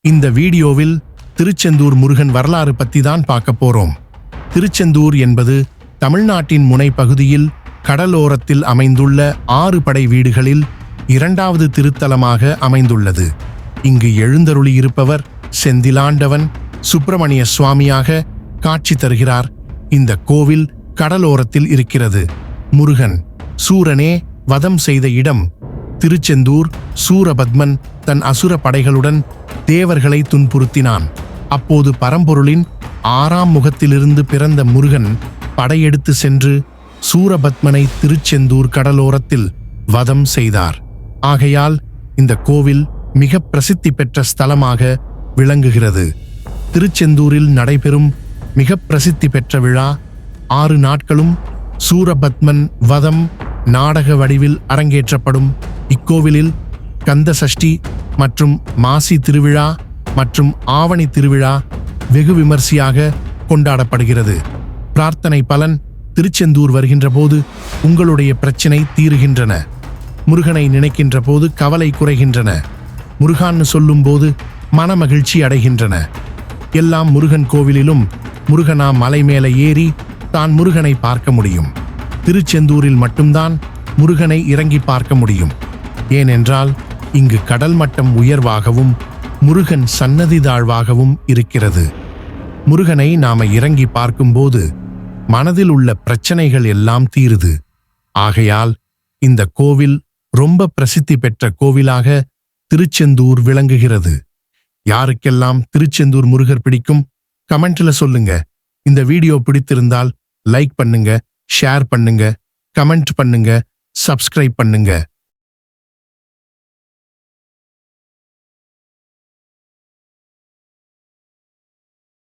இந்த வீடியோவில் திருச்செந்தூர் முருகன் வரலாறு பத்தி தான் பார்க்க போறோம். திருச்செந்தூர் என்பது தமிழ்நாட்டின் முனைப்பகுதியில் கடலோரத்தில் அமைந்துள்ள 6 படை வீடுகளில் 2வது திருத்தலமாக அமைந்துள்ளது. இங்கு எழுந்தருளியிருப்பவர் செந்திலாண்டவன் சுப்பிரமணிய சுவாமியாக காட்சி தருகிறார். இந்த கோவில் கடலோரத்தில் இருக்கிறது. முருகன் சூரனே வதம் செய்த இடம் திருச்செந்தூர். சூரபத்மன் தன் அசுர படைகளுடன் தேவர்களை துன்புறுத்தினான். அப்போது பரம்பொருளின் 6ஆம் முகத்திலிருந்து பிறந்த முருகன் படையெடுத்து சென்று சூரபத்மனை திருச்செந்தூர் கடலோரத்தில் வதம் செய்தார். ஆகையால் இந்த கோவில் மிக பிரசித்தி பெற்ற ஸ்தலமாக விளங்குகிறது. திருச்செந்தூரில் நடைபெறும் மிக பிரசித்தி பெற்ற விழா 6 நாட்களும் சூரபத்மன் வதம் நாடக வடிவில் அரங்கேற்றப்படும். இக்கோவிலில் கந்த சஷ்டி மற்றும் மாசி திருவிழா மற்றும் ஆவணி திருவிழா வெகு விமர்சையாக கொண்டாடப்படுகிறது. பிரார்த்தனை பலன் திருச்செந்தூர் வருகின்ற போது உங்களுடைய பிரச்சினை தீருகின்றன. முருகனை நினைக்கின்ற போது கவலை குறைகின்றன. முருகான்னு சொல்லும்போது மனமகிழ்ச்சி அடைகின்றன. எல்லாம் முருகன் கோவிலிலும் முருகனா மலை மேலே ஏறி தான் முருகனை பார்க்க முடியும். திருச்செந்தூரில் மட்டும்தான் முருகனை இறங்கி பார்க்க முடியும். ஏனென்றால் இங்கு கடல் மட்டம் உயர்வாகவும் முருகன் சன்னதி தாழ்வாகவும் இருக்கிறது. முருகனை நாம இறங்கி பார்க்கும்போது மனதில் உள்ள பிரச்சனைகள் எல்லாம் தீருது. ஆகையால் இந்த கோவில் ரொம்ப பிரசித்தி பெற்ற கோவிலாக திருச்செந்தூர் விளங்குகிறது. யாருக்கெல்லாம் திருச்செந்தூர் முருகர் பிடிக்கும் கமெண்ட்ல சொல்லுங்க. இந்த வீடியோ பிடித்திருந்தால் லைக் பண்ணுங்க, ஷேர் பண்ணுங்க, கமெண்ட் பண்ணுங்க, சப்ஸ்கிரைப் பண்ணுங்க.